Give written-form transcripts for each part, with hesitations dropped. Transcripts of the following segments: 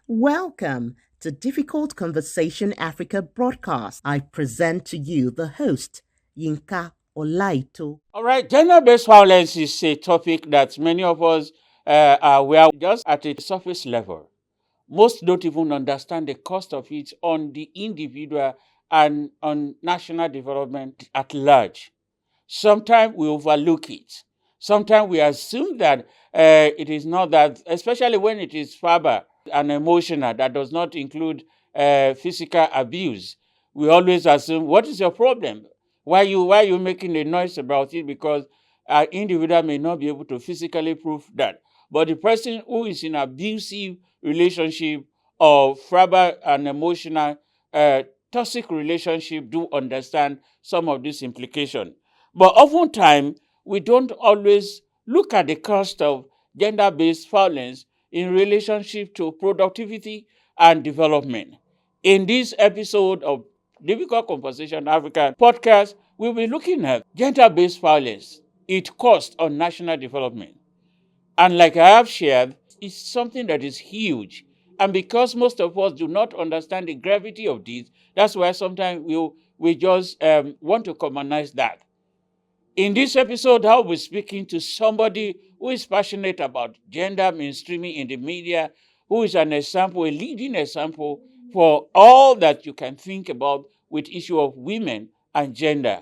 Welcome to Difficult Conversation Africa broadcast. I present to you the host, Yinka Olaito. All right, gender-based violence is a topic that many of us are aware just at a surface level. Most don't even understand the cost of it on the individual and on national development at large. Sometimes we overlook it. Sometimes we assume that it is not that, especially when it is verbal and emotional, that does not include physical abuse. We always assume, what is your problem? Why are you making a noise about it? Because an individual may not be able to physically prove that. But the person who is in abusive relationship or verbal and emotional toxic relationship do understand some of these implications. But oftentimes, we don't always look at the cost of gender-based violence in relationship to productivity and development. In this episode of Difficult Conversation Africa podcast, we'll be looking at gender-based violence, its cost on national development. And like I have shared, it's something that is huge. And because most of us do not understand the gravity of this, that's why sometimes we just want to commonize that. In this episode, I'll be speaking to somebody who is passionate about gender mainstreaming in the media, who is an example, a leading example for all that you can think about with issue of women and gender.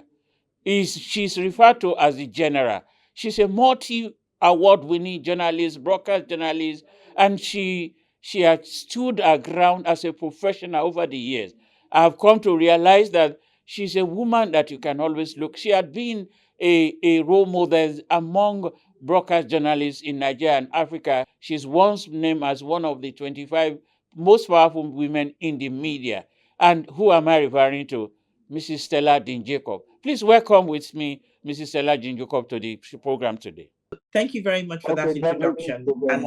She's referred to as the general. She's a multi-award-winning journalist, broadcast journalist, and she has stood her ground as a professional over the years. I've come to realize that she's a woman that you can always look. She had been a role model among broadcast journalists in Nigeria and Africa. She's once named as one of the 25 most powerful women in the media. And who am I referring to? Mrs. Stella Din-Jacob. Please welcome with me Mrs. Stella Din-Jacob to the program today. Thank you very much for that introduction. And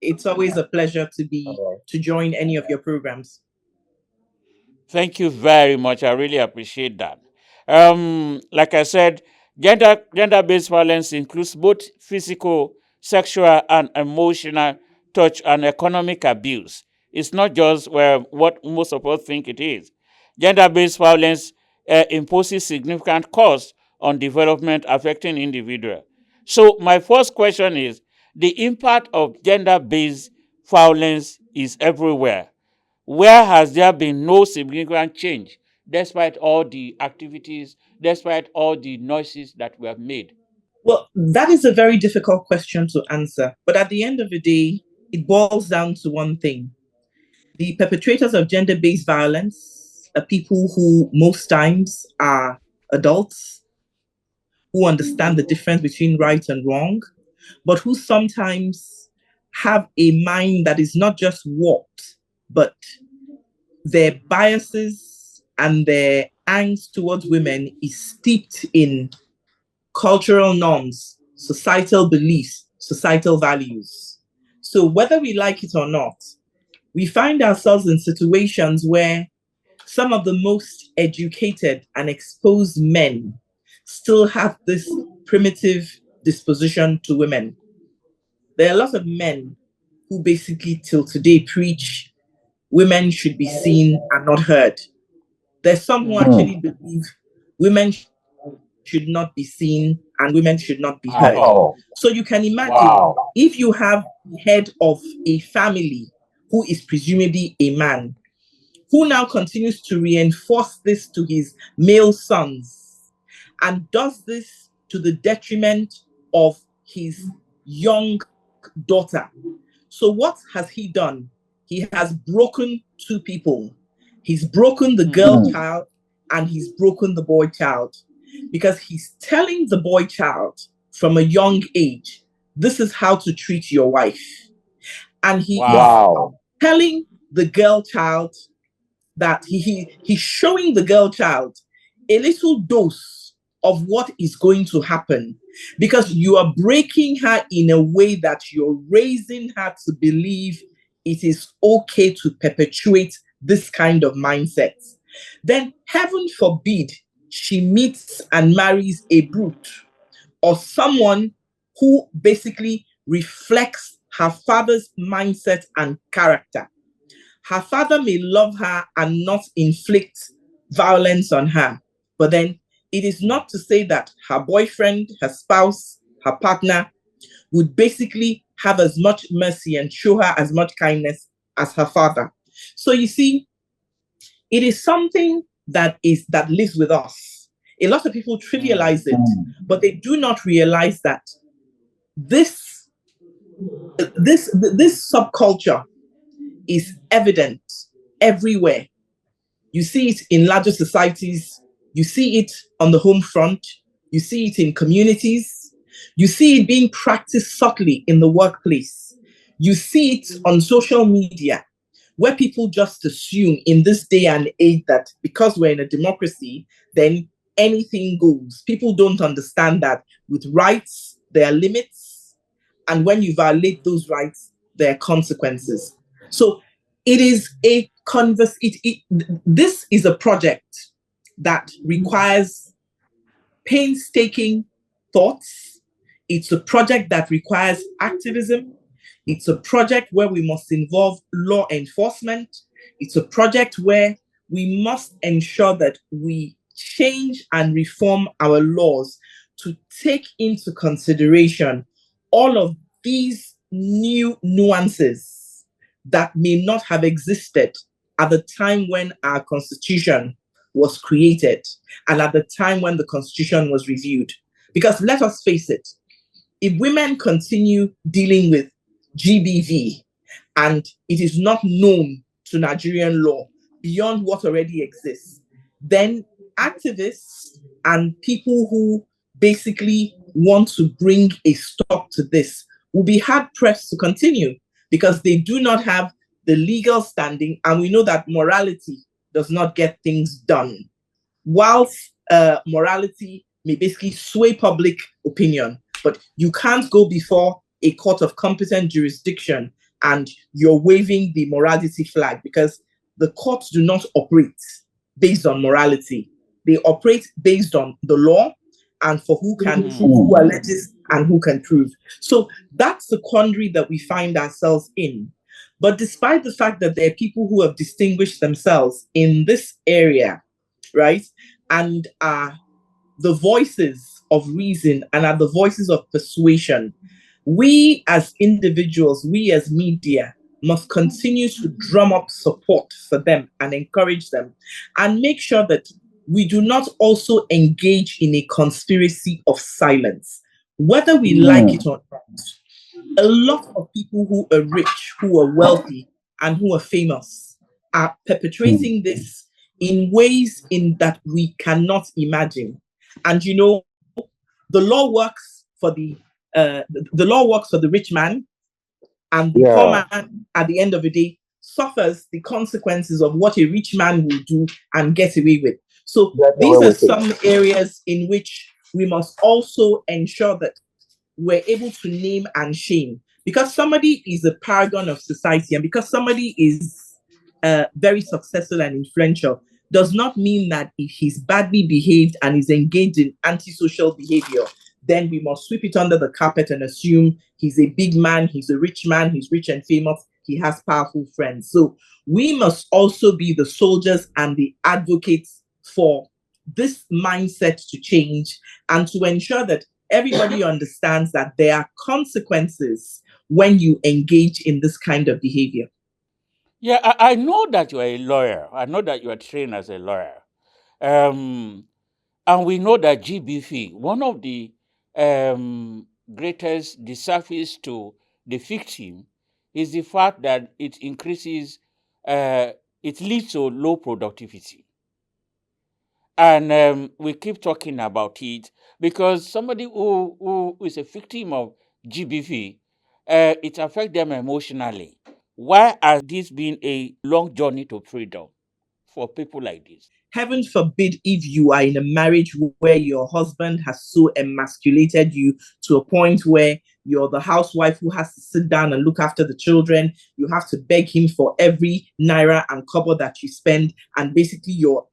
it's always a pleasure to join any of your programs. Thank you very much. I really appreciate that. Like I said, gender-based violence includes both physical, sexual, and emotional touch and economic abuse. It's not just what most of us think it is. Gender-based violence imposes significant costs on development affecting individuals. So my first question is, the impact of gender-based violence is everywhere. Where has there been no significant change despite all the activities, despite all the noises that we have made? Well, that is a very difficult question to answer. But at the end of the day, it boils down to one thing. The perpetrators of gender-based violence are people who most times are adults, who understand the difference between right and wrong, but who sometimes have a mind that is not just warped, but their biases and their angst towards women is steeped in cultural norms, societal beliefs, societal values. So whether we like it or not, we find ourselves in situations where some of the most educated and exposed men still have this primitive disposition to women. There are a lot of men who basically till today preach women should be seen and not heard. There's some who actually believe women should not be seen and women should not be heard. So you can imagine if you have the head of a family who is presumably a man, who now continues to reinforce this to his male sons and does this to the detriment of his young daughter. So what has he done? He has broken two people. He's broken the girl child and he's broken the boy child, because he's telling the boy child from a young age, this is how to treat your wife. And he is telling the girl child that he's showing the girl child a little dose of what is going to happen, because you are breaking her in a way that you're raising her to believe it is okay to perpetuate this kind of mindset. Then heaven forbid she meets and marries a brute or someone who basically reflects her father's mindset and character. Her father may love her and not inflict violence on her, but then it is not to say that her boyfriend, her spouse, her partner would basically have as much mercy and show her as much kindness as her father. So you see, it is something that lives with us. A lot of people trivialize it, but they do not realize that this this subculture is evident everywhere. You see it in larger societies, you see it on the home front, you see it in communities, you see it being practiced subtly in the workplace, you see it on social media, where people just assume in this day and age that because we're in a democracy, then anything goes. People don't understand that with rights, there are limits. And when you violate those rights, there are consequences. So it is a this is a project that requires painstaking thoughts. It's a project that requires activism. It's a project where we must involve law enforcement. It's a project where we must ensure that we change and reform our laws to take into consideration all of these new nuances that may not have existed at the time when our constitution was created and at the time when the constitution was reviewed. Because let us face it, if women continue dealing with GBV and it is not known to Nigerian law beyond what already exists, then activists and people who basically want to bring a stop to this will be hard pressed to continue because they do not have the legal standing. And we know that morality does not get things done. Whilst morality may basically sway public opinion, but you can't go before a court of competent jurisdiction and you're waving the morality flag because the courts do not operate based on morality. They operate based on the law and for who can prove, who alleges, and who can prove. So that's the quandary that we find ourselves in. But despite the fact that there are people who have distinguished themselves in this area, right, and are the voices of reason and are the voices of persuasion, we as individuals, we as media, must continue to drum up support for them and encourage them and make sure that we do not also engage in a conspiracy of silence, whether we like it or not. A lot of people who are rich, who are wealthy, and who are famous are perpetrating this in ways in that we cannot imagine. And you know, the law works for the law works for the rich man, and the poor man at the end of the day suffers the consequences of what a rich man will do and get away with. So these are some areas in which we must also ensure that we're able to name and shame. Because somebody is a paragon of society and because somebody is very successful and influential does not mean that if he's badly behaved and is engaged in antisocial behavior, then we must sweep it under the carpet and assume he's a big man, he's a rich man, he's rich and famous, he has powerful friends. So we must also be the soldiers and the advocates for this mindset to change and to ensure that everybody understands that there are consequences when you engage in this kind of behavior. Yeah, I know that you are a lawyer. I know that you are trained as a lawyer. And we know that GBV, one of the greatest disservice to the victim is the fact that it increases, it leads to low productivity. And we keep talking about it because somebody who is a victim of GBV, it affects them emotionally. Why has this been a long journey to freedom for people like this? Heaven forbid if you are in a marriage where your husband has so emasculated you to a point where You're the housewife who has to sit down and look after the children. You have to beg him for every naira and kobo that you spend, and basically your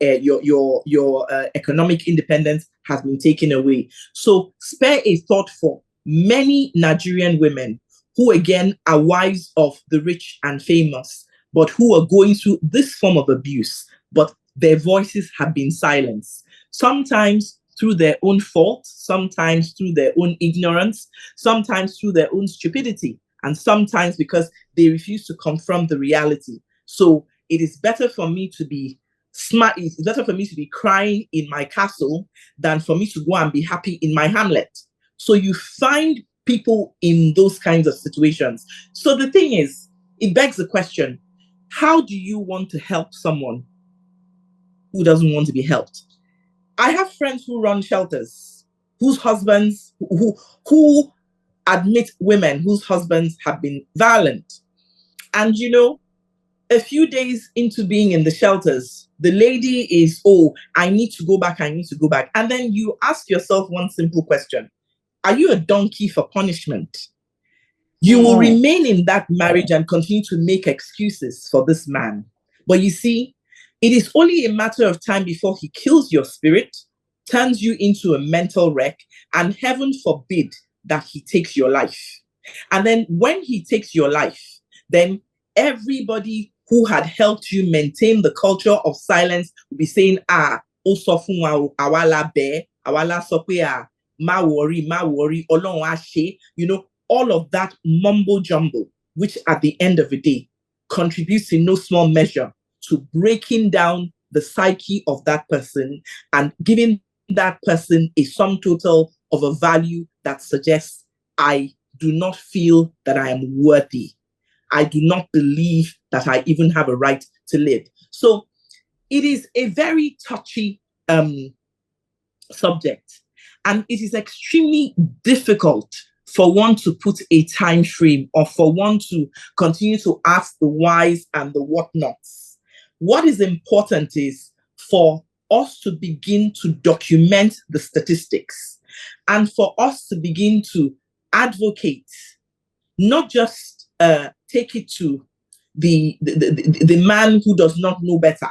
economic independence has been taken away. So spare a thought for many Nigerian women who again are wives of the rich and famous, but who are going through this form of abuse, but their voices have been silenced. Sometimes through their own fault, sometimes through their own ignorance, sometimes through their own stupidity, and sometimes because they refuse to confront the reality. So it is better for me to be smart, it's better for me to be crying in my castle than for me to go and be happy in my hamlet. So you find people in those kinds of situations. So the thing is, it begs the question, how do you want to help someone who doesn't want to be helped? I have friends who run shelters, whose husbands, who admit women whose husbands have been violent. And a few days into being in the shelters, the lady is, oh, I need to go back. And then you ask yourself one simple question. Are you a donkey for punishment? You will remain in that marriage and continue to make excuses for this man. But you see, it is only a matter of time before he kills your spirit, turns you into a mental wreck, and heaven forbid that he takes your life. And then when he takes your life, then everybody who had helped you maintain the culture of silence will be saying, awala be, awala sokwe, ma worry, olon ashe, all of that mumbo jumbo, which at the end of the day contributes in no small measure to breaking down the psyche of that person and giving that person a sum total of a value that suggests, I do not feel that I am worthy. I do not believe that I even have a right to live. So it is a very touchy subject, and it is extremely difficult for one to put a time frame or for one to continue to ask the whys and the whatnots. What is important is for us to begin to document the statistics and for us to begin to advocate, not just take it to the man who does not know better,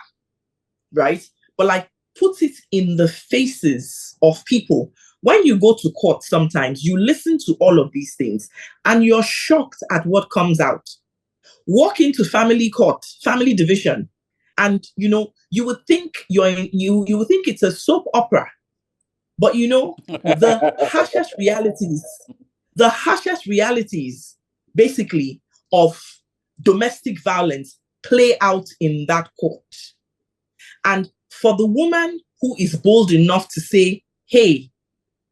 right? But like put it in the faces of people. When you go to court, sometimes you listen to all of these things and you're shocked at what comes out. Walk into family court, family division, and you would think you would think it's a soap opera. But the harshest realities basically of domestic violence play out in that court. And for the woman who is bold enough to say, hey,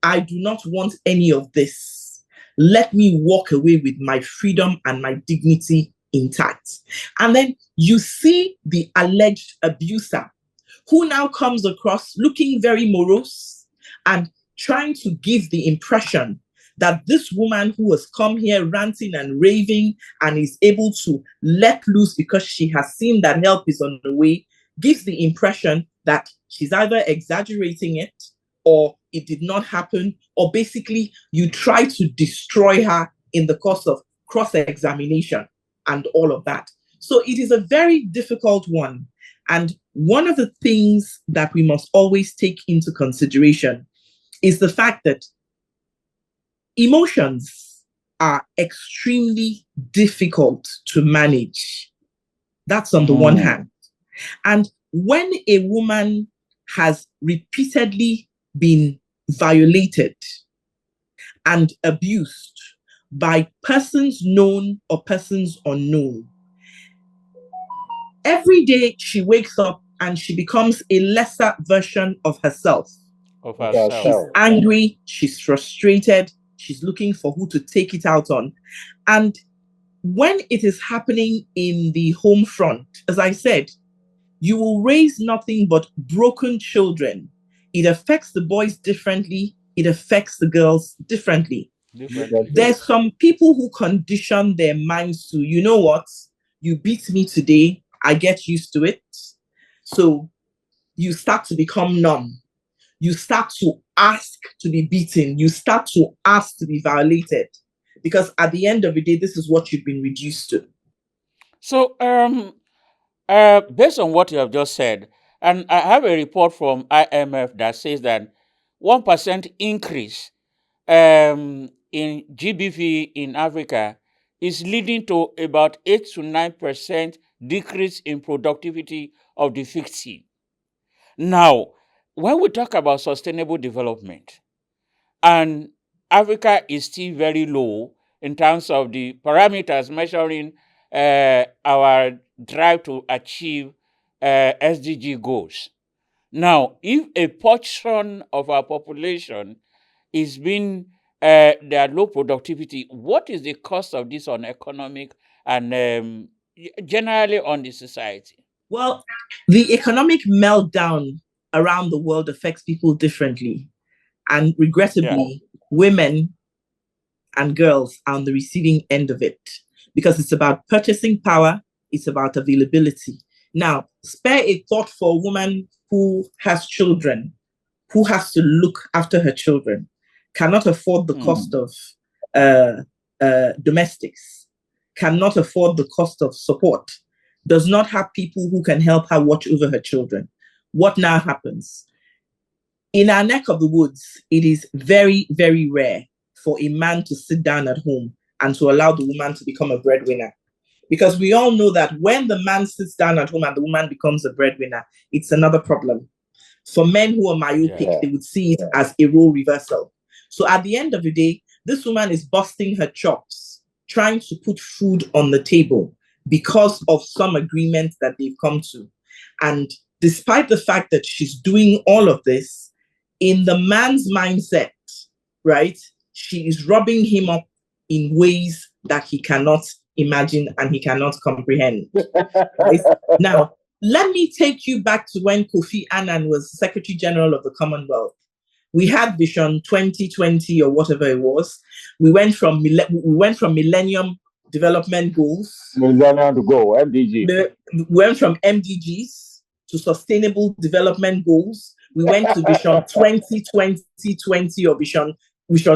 I do not want any of this. Let me walk away with my freedom and my dignity intact. And then you see the alleged abuser who now comes across looking very morose and trying to give the impression that this woman who has come here ranting and raving and is able to let loose because she has seen that help is on the way, gives the impression that she's either exaggerating it or it did not happen, or basically you try to destroy her in the course of cross-examination and all of that. So it is a very difficult one. And one of the things that we must always take into consideration is the fact that emotions are extremely difficult to manage. That's on the one hand. And when a woman has repeatedly been violated and abused by persons known or persons unknown, every day she wakes up and she becomes a lesser version of herself. Of herself. She's angry, she's frustrated, she's looking for who to take it out on. And when it is happening in the home front, as I said, you will raise nothing but broken children. It affects the boys differently. It affects the girls differently. There's some people who condition their minds to, you know what? You beat me today, I get used to it. So you start to become numb. You start to ask to be beaten. You start to ask to be violated. Because at the end of the day, this is what you've been reduced to. So, based on what you have just said, and I have a report from IMF that says that 1% increase in GBV in Africa is leading to about 8 to 9% decrease in productivity of the victim. Now, when we talk about sustainable development, and Africa is still very low in terms of the parameters measuring our drive to achieve SDG goals. Now, if a portion of our population is being their low productivity, what is the cost of this on economic and generally on the society? Well, the economic meltdown around the world affects people differently. And regrettably, women and girls are on the receiving end of it because it's about purchasing power, it's about availability. Now, spare a thought for a woman who has children, who has to look after her children, cannot afford the cost of domestics, cannot afford the cost of support, does not have people who can help her watch over her children. What now happens? In our neck of the woods, it is very, very rare for a man to sit down at home and to allow the woman to become a breadwinner. Because we all know that when the man sits down at home and the woman becomes a breadwinner, it's another problem. For men who are myopic, they would see it as a role reversal. So at the end of the day, this woman is busting her chops, trying to put food on the table because of some agreement that they've come to. And despite the fact that she's doing all of this, in the man's mindset, right, she is rubbing him up in ways that he cannot imagine and he cannot comprehend. Right? Now, let me take you back to when Kofi Annan was Secretary General of the Commonwealth. We had Vision 2020 or whatever it was. We went from Millennium Development Goals. Millennium to go, MDG. We went from MDGs to Sustainable Development Goals. We went to Vision 2020 or Vision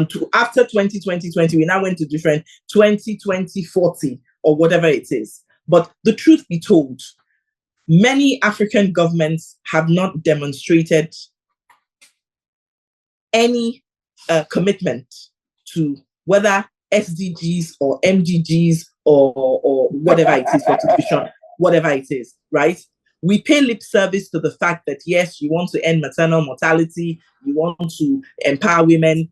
2. After 2020, we now went to different 2040 or whatever it is. But the truth be told, many African governments have not demonstrated any commitment to whether SDGs or MDGs or whatever it is, vision, whatever it is, right? We pay lip service to the fact that, yes, you want to end maternal mortality, you want to empower women.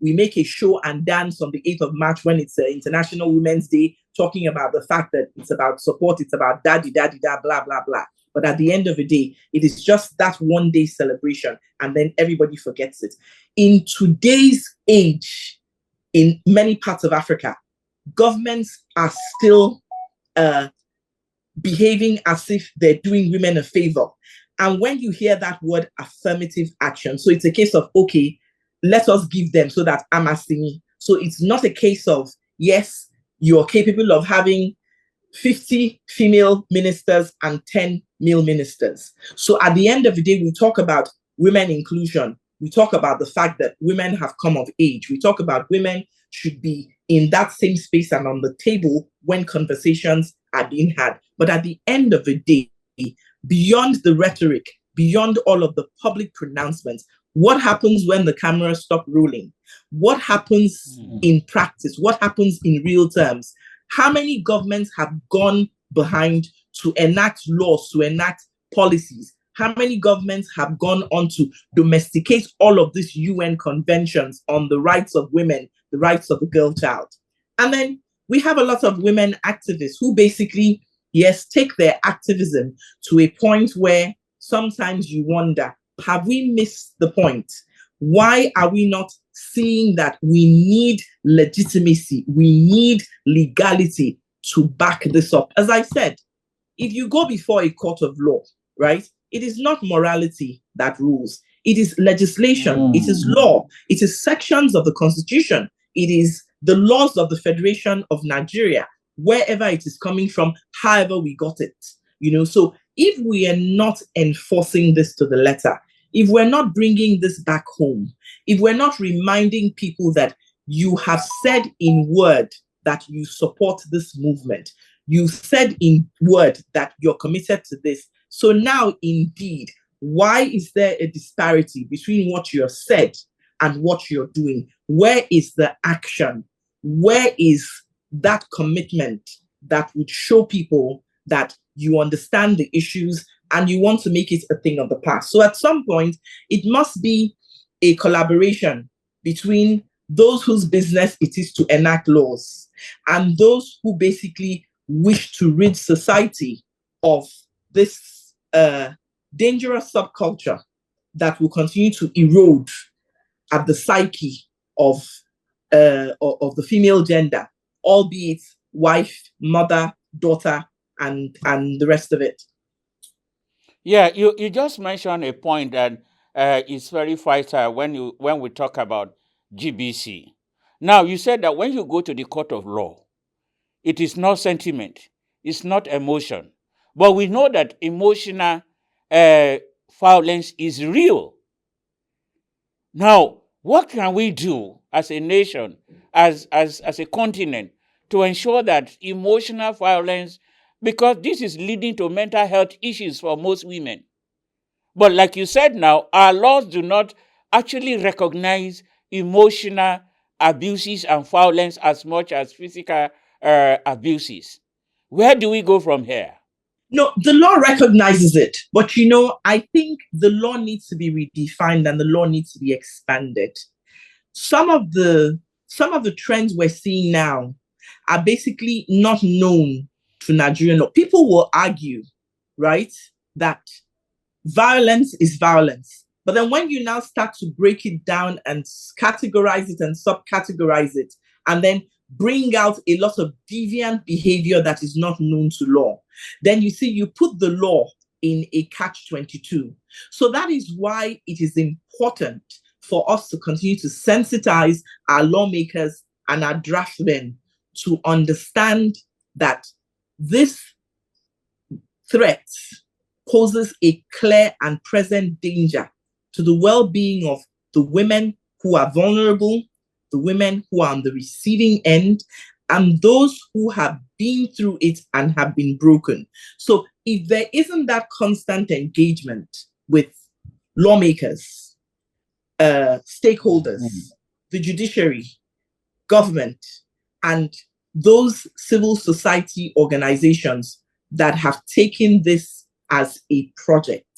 We make a show and dance on the 8th of March when it's International Women's Day, talking about the fact that it's about support, it's about daddy, blah, blah, blah. But at the end of the day, it is just that one day celebration, and then everybody forgets it. In today's age, in many parts of Africa, governments are still behaving as if they're doing women a favor. And when you hear that word affirmative action, so it's a case of, okay, let us give them so that I'm asking. So it's not a case of, yes, you're capable of having 50 female ministers and 10 male ministers. So at the end of the day, we talk about women inclusion. We talk about the fact that women have come of age. We talk about women should be in that same space and on the table when conversations are being had. But at the end of the day, beyond the rhetoric, beyond all of the public pronouncements, what happens when the cameras stop rolling? What happens in practice? What happens in real terms? How many governments have gone behind to enact laws, to enact policies? How many governments have gone on to domesticate all of these UN conventions on the rights of women, the rights of the girl child? And then we have a lot of women activists who basically, yes, take their activism to a point where sometimes you wonder, have we missed the point? Why are we not seeing that we need legitimacy, we need legality to back this up? As I said, if you go before a court of law, right, it is not morality that rules. It is legislation. It is law. It is sections of the Constitution. It is the laws of the Federation of Nigeria, wherever it is coming from, however we got it. So if we are not enforcing this to the letter, if we're not bringing this back home, if we're not reminding people that you have said in word that you support this movement. You said in word that you're committed to this. So now, indeed, why is there a disparity between what you're said and what you're doing? Where is the action? Where is that commitment that would show people that you understand the issues and you want to make it a thing of the past? So at some point, it must be a collaboration between those whose business it is to enact laws and those who basically wish to rid society of this dangerous subculture that will continue to erode at the psyche of the female gender, albeit wife, mother, daughter, and the rest of it. Yeah, you just mentioned a point that is very vital when we talk about GBC. Now, you said that when you go to the court of law, it is not sentiment, it's not emotion. But we know that emotional violence is real. Now, what can we do as a nation, as a continent, to ensure that emotional violence, because this is leading to mental health issues for most women. But like you said now, our laws do not actually recognize emotional abuses and violence as much as physical abuses. Where do we go from here? No, the law recognizes it, but I think the law needs to be redefined and the law needs to be expanded. Some of the trends we're seeing now are basically not known to Nigerian law. People will argue, right, that violence is violence. But then when you now start to break it down and categorize it and subcategorize it, and then bring out a lot of deviant behavior that is not known to law, then you see you put the law in a catch-22. So that is why it is important for us to continue to sensitize our lawmakers and our draftsmen to understand that this threat poses a clear and present danger to the well-being of the women who are vulnerable, the women who are on the receiving end, and those who have been through it and have been broken. So if there isn't that constant engagement with lawmakers, stakeholders, the judiciary, government, and those civil society organizations that have taken this as a project,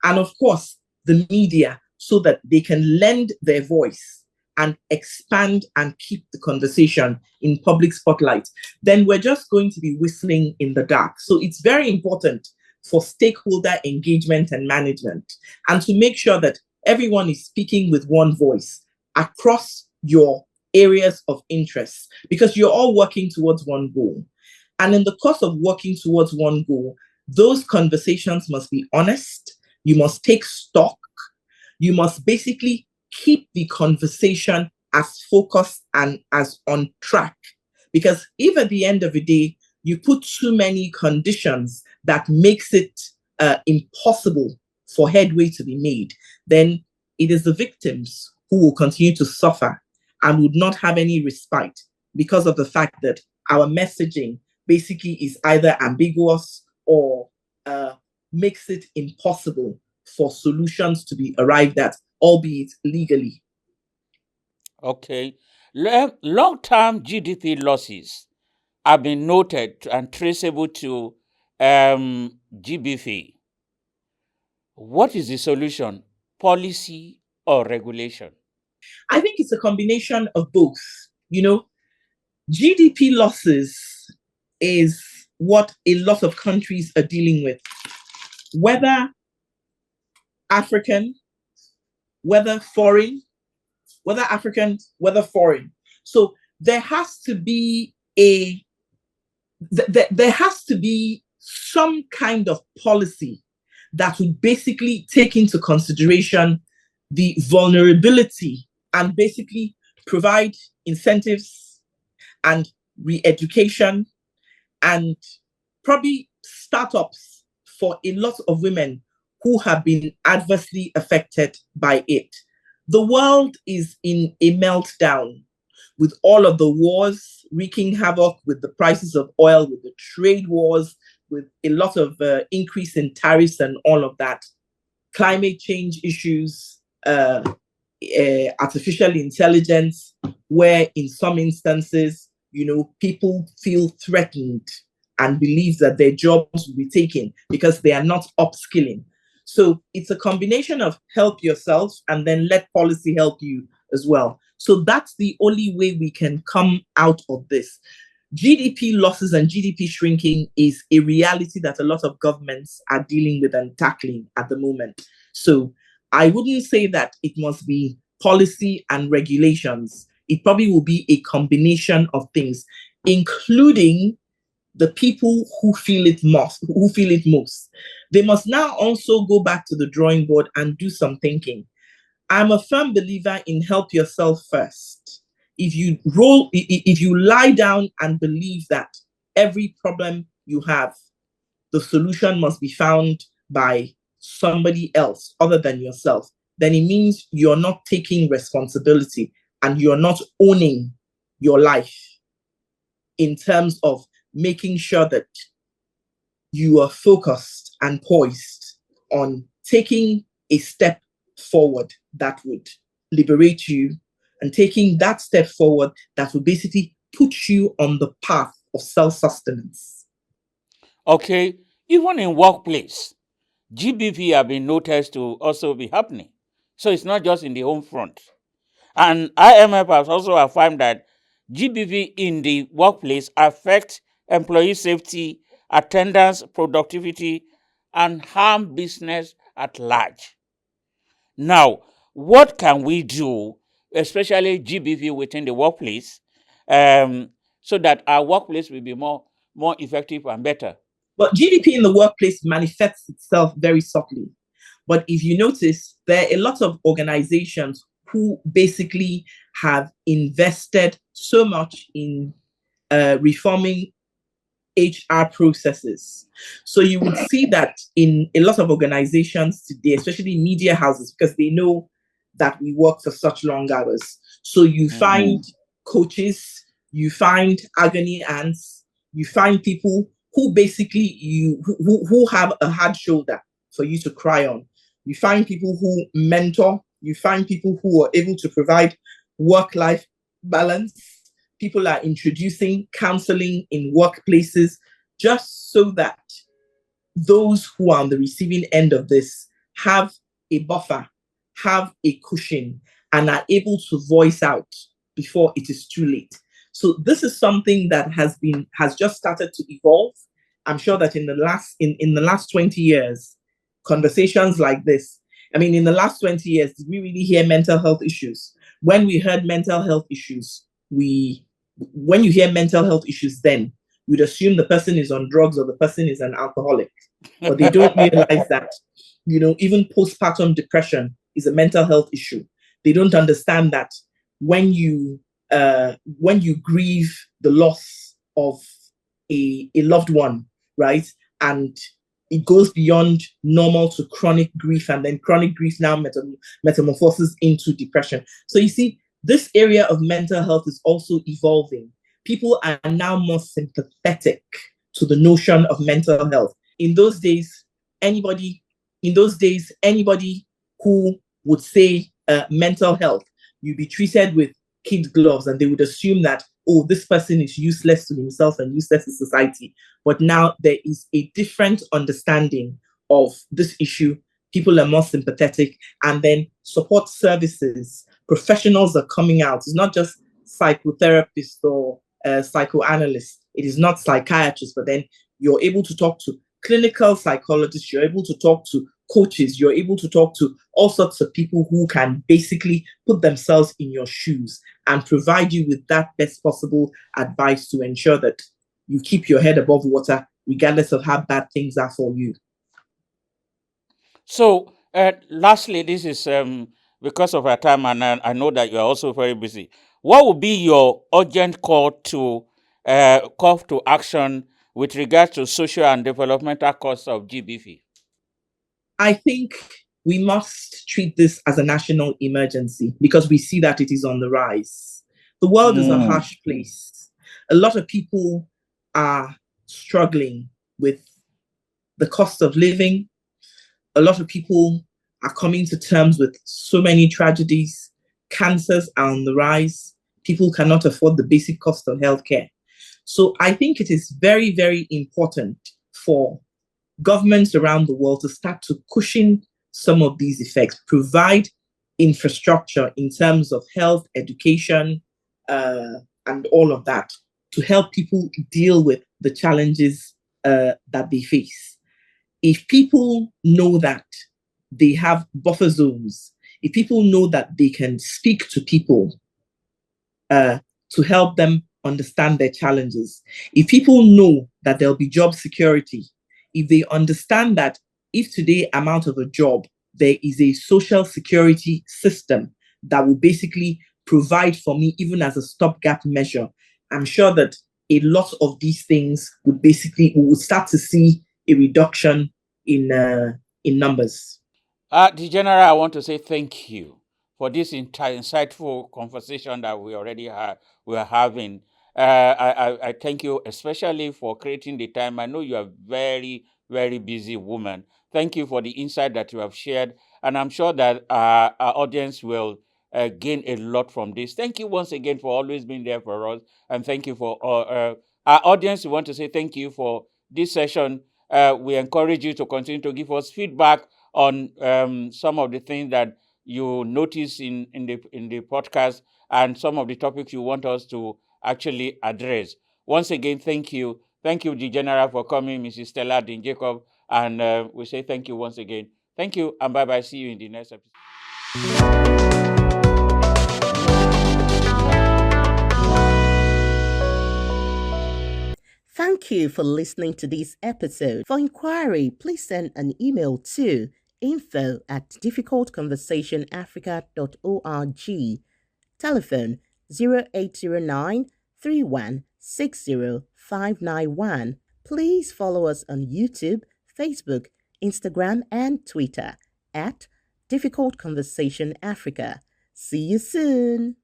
and of course, the media, so that they can lend their voice and expand and keep the conversation in public spotlight, then we're just going to be whistling in the dark. So it's very important for stakeholder engagement and management, and to make sure that everyone is speaking with one voice across your areas of interest, because you're all working towards one goal. And in the course of working towards one goal, those conversations must be honest. You must take stock. You must basically keep the conversation as focused and as on track. Because if at the end of the day, you put too many conditions that makes it impossible for headway to be made, then it is the victims who will continue to suffer and would not have any respite, because of the fact that our messaging basically is either ambiguous or makes it impossible for solutions to be arrived at, albeit legally. Okay. Long-term GDP losses have been noted and traceable to GBV. What is the solution? Policy or regulation? I think it's a combination of both. GDP losses is what a lot of countries are dealing with, whether African, whether foreign, whether African, whether foreign. So there has to be there has to be some kind of policy that would basically take into consideration the vulnerability and basically provide incentives and re-education and probably startups for a lot of women who have been adversely affected by it. The world is in a meltdown. with all of the wars wreaking havoc with the prices of oil, with the trade wars, with a lot of increase in tariffs and all of that, climate change issues, artificial intelligence, where in some instances, people feel threatened and believe that their jobs will be taken because they are not upskilling. So it's a combination of help yourself and then let policy help you as well. So that's the only way we can come out of this. GDP losses and GDP shrinking is a reality that a lot of governments are dealing with and tackling at the moment. So I wouldn't say that it must be policy and regulations. It probably will be a combination of things, including the people who feel it most. They must now also go back to the drawing board and do some thinking. I'm a firm believer in help yourself first. If you lie down and believe that every problem you have, the solution must be found by somebody else other than yourself, then it means you're not taking responsibility and you're not owning your life in terms of making sure that you are focused and poised on taking a step forward that would liberate you and taking that step forward that will basically put you on the path of self-sustenance. Okay, even in workplace, GBV have been noticed to also be happening. So it's not just in the home front. And IMF has also affirmed that GBV in the workplace affects employee safety, attendance, productivity, and harm business at large. Now, what can we do, especially GBV within the workplace, so that our workplace will be more effective and better? But GDP in the workplace manifests itself very subtly. But if you notice, there are a lot of organizations who basically have invested so much in reforming HR processes. So you would see that in a lot of organizations today, especially media houses, because they know that we work for such long hours. So you find coaches, you find agony aunts, you find people who basically who have a hard shoulder for you to cry on. You find people who mentor, you find people who are able to provide work-life balance. People are introducing counseling in workplaces just so that those who are on the receiving end of this have a buffer, have a cushion, and are able to voice out before it is too late. So this is something that has just started to evolve. I'm sure that in the last 20 years, conversations like this, in the last 20 years, did we really hear mental health issues? When we heard mental health issues, when you hear mental health issues, then you'd assume the person is on drugs or the person is an alcoholic. But they don't realize that, even postpartum depression is a mental health issue. They don't understand that when you grieve the loss of a loved one, right? And it goes beyond normal to chronic grief, and then chronic grief now metamorphoses into depression. So you see, this area of mental health is also evolving. People are now more sympathetic to the notion of mental health. In those days, anybody who would say mental health, you'd be treated with kid gloves, and they would assume that, oh, this person is useless to himself and useless to society. But now there is a different understanding of this issue. People are more sympathetic, and then support services, professionals are coming out. It's not just psychotherapists or psychoanalysts. It is not psychiatrists, but then you're able to talk to clinical psychologists, you're able to talk to coaches, you're able to talk to all sorts of people who can basically put themselves in your shoes and provide you with that best possible advice to ensure that you keep your head above water, regardless of how bad things are for you. So, lastly, this is because of our time, and I know that you are also very busy. What would be your urgent call to action with regards to social and developmental costs of GBV? I think we must treat this as a national emergency because we see that it is on the rise. The world is a harsh place. A lot of people are struggling with the cost of living. A lot of people are coming to terms with so many tragedies. Cancers are on the rise. People cannot afford the basic cost of healthcare. So I think it is very, very important for governments around the world to start to cushion some of these effects, provide infrastructure in terms of health, education, and all of that to help people deal with the challenges that they face. If people know that they have buffer zones, if people know that they can speak to people to help them understand their challenges, if people know that there'll be job security, if they understand that if today I'm out of a job, there is a social security system that will basically provide for me even as a stopgap measure, I'm sure that a lot of these things would we would start to see a reduction in numbers. The General, I want to say thank you for this insightful conversation that we already we are having. I thank you especially for creating the time. I know you are very, very busy woman. Thank you for the insight that you have shared, and I'm sure that our audience will gain a lot from this. Thank you once again for always being there for us, and thank you for our audience. We want to say thank you for this session. We encourage you to continue to give us feedback on some of the things that you notice in the podcast and some of the topics you want us to actually address. Once again, thank you. Thank you, the General, for coming, Mrs. Stella Din-Jacob. And we say thank you once again. Thank you, and bye-bye. See you in the next episode. Thank you for listening to this episode. For inquiry, please send an email to info@difficultconversationafrica.org. Telephone 0809 3160 591. Please follow us on YouTube, Facebook, Instagram, and Twitter at Difficult Conversation Africa. See you soon.